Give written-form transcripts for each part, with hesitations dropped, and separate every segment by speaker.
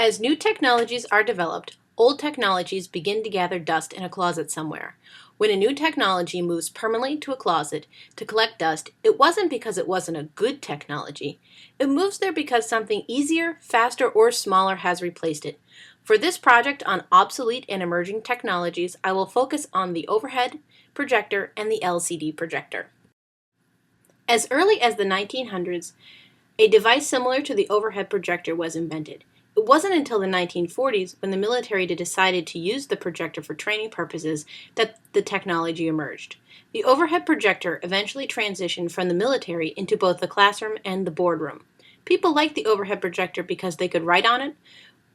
Speaker 1: As new technologies are developed, old technologies begin to gather dust in a closet somewhere. When a new technology moves permanently to a closet to collect dust, it wasn't because it wasn't a good technology. It moves there because something easier, faster, or smaller has replaced it. For this project on obsolete and emerging technologies, I will focus on the overhead projector and the LCD projector. As early as the 1900s, a device similar to the overhead projector was invented. It wasn't until the 1940s, when the military decided to use the projector for training purposes, that the technology emerged. The overhead projector eventually transitioned from the military into both the classroom and the boardroom. People liked the overhead projector because they could write on it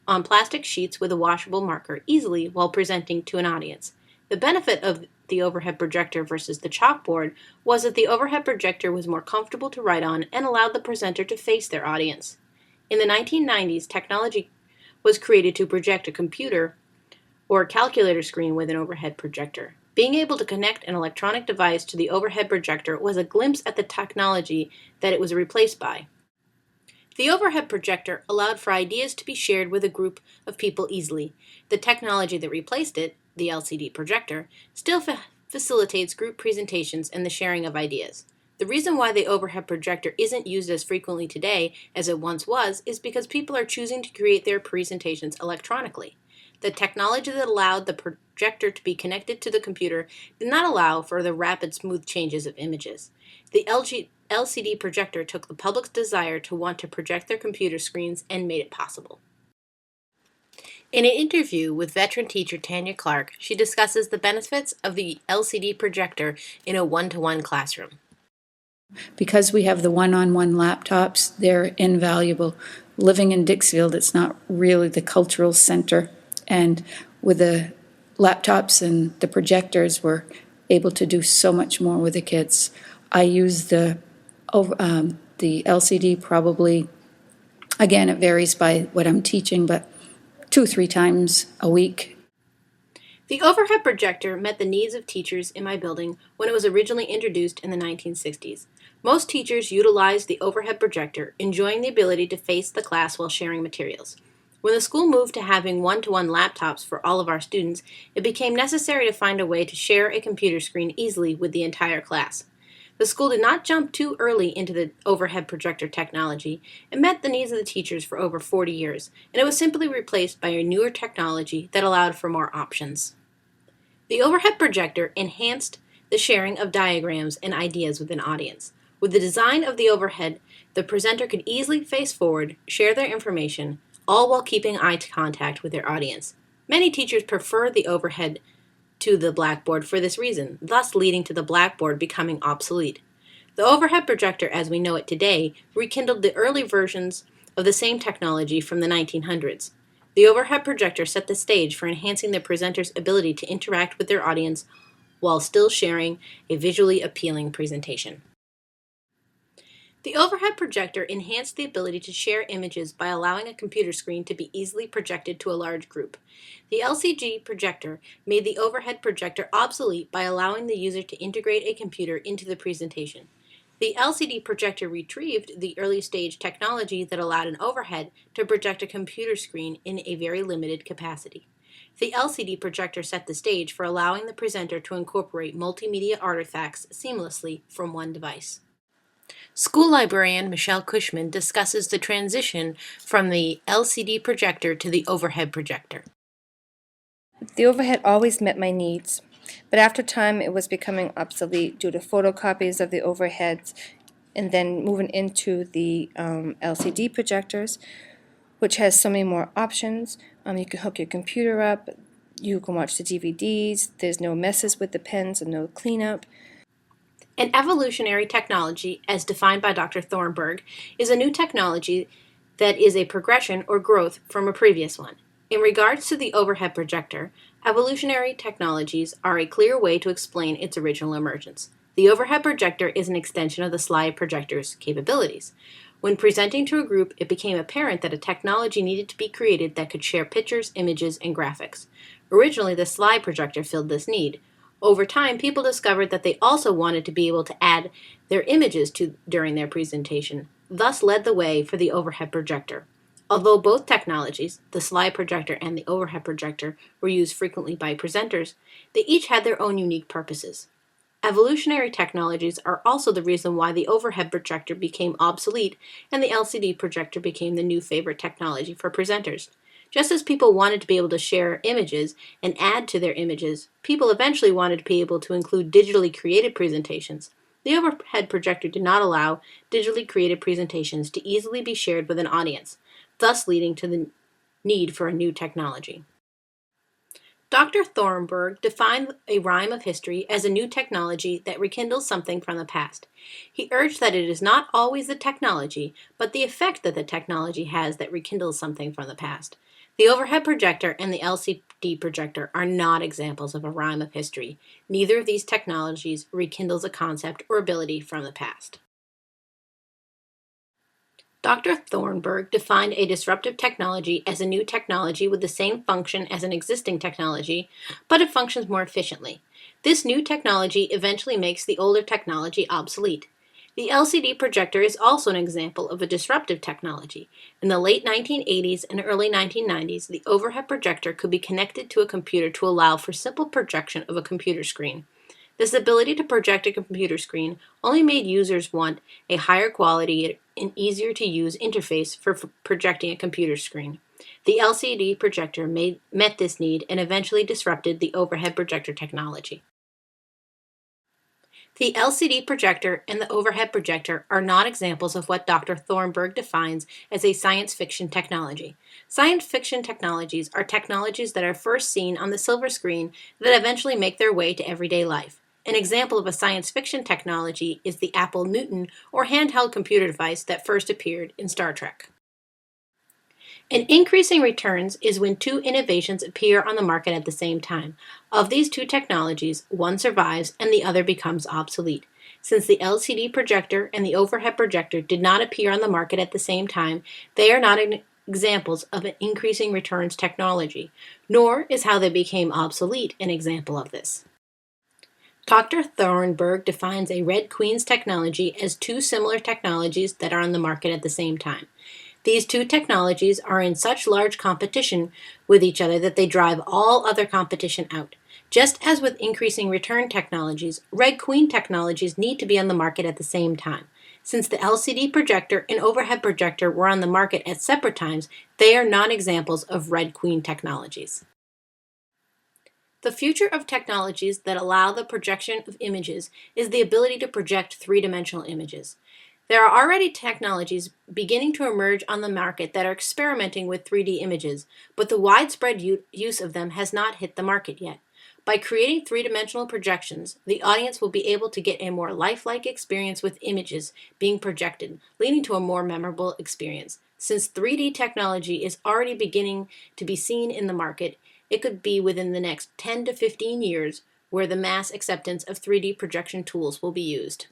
Speaker 1: on plastic sheets with a washable marker easily while presenting to an audience. The benefit of the overhead projector versus the chalkboard was that the overhead projector was more comfortable to write on and allowed the presenter to face their audience. In the 1990s, technology was created to project a computer or a calculator screen with an overhead projector. Being able to connect an electronic device to the overhead projector was a glimpse at the technology that it was replaced by. The overhead projector allowed for ideas to be shared with a group of people easily. The technology that replaced it, the LCD projector, still facilitates group presentations and the sharing of ideas. The reason why the overhead projector isn't used as frequently today as it once was is because people are choosing to create their presentations electronically. The technology that allowed the projector to be connected to the computer did not allow for the rapid, smooth changes of images. The LCD projector took the public's desire to want to project their computer screens and made it possible. In an interview with veteran teacher Tanya Clark, she discusses the benefits of the LCD projector in a one-to-one classroom.
Speaker 2: Because we have the one-on-one laptops, they're invaluable. Living in Dixfield, it's not really the cultural center. And with the laptops and the projectors, we're able to do so much more with the kids. I use the LCD probably, again, it varies by what I'm teaching, but 2-3 times a week.
Speaker 1: The overhead projector met the needs of teachers in my building when it was originally introduced in the 1960s. Most teachers utilized the overhead projector, enjoying the ability to face the class while sharing materials. When the school moved to having one-to-one laptops for all of our students, it became necessary to find a way to share a computer screen easily with the entire class. The school did not jump too early into the overhead projector technology. It met the needs of the teachers for over 40 years, and it was simply replaced by a newer technology that allowed for more options. The overhead projector enhanced the sharing of diagrams and ideas with an audience. With the design of the overhead, the presenter could easily face forward, share their information, all while keeping eye contact with their audience. Many teachers prefer the overhead to the blackboard for this reason, thus leading to the blackboard becoming obsolete. The overhead projector as we know it today rekindled the early versions of the same technology from the 1900s. The overhead projector set the stage for enhancing the presenter's ability to interact with their audience while still sharing a visually appealing presentation. The overhead projector enhanced the ability to share images by allowing a computer screen to be easily projected to a large group. The LCD projector made the overhead projector obsolete by allowing the user to integrate a computer into the presentation. The LCD projector retrieved the early stage technology that allowed an overhead to project a computer screen in a very limited capacity. The LCD projector set the stage for allowing the presenter to incorporate multimedia artifacts seamlessly from one device. School librarian Michelle Cushman discusses the transition from the LCD projector to the overhead projector.
Speaker 3: The overhead always met my needs, but after time it was becoming obsolete due to photocopies of the overheads and then moving into the LCD projectors, which has so many more options. You can hook your computer up, you can watch the DVDs, there's no messes with the pens and no cleanup.
Speaker 1: An evolutionary technology, as defined by Dr. Thornburg, is a new technology that is a progression or growth from a previous one. In regards to the overhead projector, evolutionary technologies are a clear way to explain its original emergence. The overhead projector is an extension of the slide projector's capabilities. When presenting to a group, it became apparent that a technology needed to be created that could share pictures, images, and graphics. Originally, the slide projector filled this need. Over time, people discovered that they also wanted to be able to add their images during their presentation, thus led the way for the overhead projector. Although both technologies, the slide projector and the overhead projector, were used frequently by presenters, they each had their own unique purposes. Evolutionary technologies are also the reason why the overhead projector became obsolete and the LCD projector became the new favorite technology for presenters. Just as people wanted to be able to share images and add to their images, people eventually wanted to be able to include digitally created presentations. The overhead projector did not allow digitally created presentations to easily be shared with an audience, thus leading to the need for a new technology. Dr. Thornburg defined a rhyme of history as a new technology that rekindles something from the past. He urged that it is not always the technology, but the effect that the technology has that rekindles something from the past. The overhead projector and the LCD projector are not examples of a rhyme of history. Neither of these technologies rekindles a concept or ability from the past. Dr. Thornburg defined a disruptive technology as a new technology with the same function as an existing technology, but it functions more efficiently. This new technology eventually makes the older technology obsolete. The LCD projector is also an example of a disruptive technology. In the late 1980s and early 1990s, the overhead projector could be connected to a computer to allow for simple projection of a computer screen. This ability to project a computer screen only made users want a higher quality and easier to use interface for projecting a computer screen. The LCD projector met this need and eventually disrupted the overhead projector technology. The LCD projector and the overhead projector are not examples of what Dr. Thornburg defines as a science fiction technology. Science fiction technologies are technologies that are first seen on the silver screen that eventually make their way to everyday life. An example of a science fiction technology is the Apple Newton or handheld computer device that first appeared in Star Trek. An increasing returns is when two innovations appear on the market at the same time. Of these two technologies, one survives and the other becomes obsolete. Since the LCD projector and the overhead projector did not appear on the market at the same time, they are not examples of an increasing returns technology, nor is how they became obsolete an example of this. Dr. Thornburg defines a Red Queen's technology as two similar technologies that are on the market at the same time. These two technologies are in such large competition with each other that they drive all other competition out. Just as with increasing return technologies, Red Queen technologies need to be on the market at the same time. Since the LCD projector and overhead projector were on the market at separate times, they are not examples of Red Queen technologies. The future of technologies that allow the projection of images is the ability to project three-dimensional images. There are already technologies beginning to emerge on the market that are experimenting with 3D images, but the widespread use of them has not hit the market yet. By creating three-dimensional projections, the audience will be able to get a more lifelike experience with images being projected, leading to a more memorable experience. Since 3D technology is already beginning to be seen in the market, it could be within the next 10 to 15 years where the mass acceptance of 3D projection tools will be used.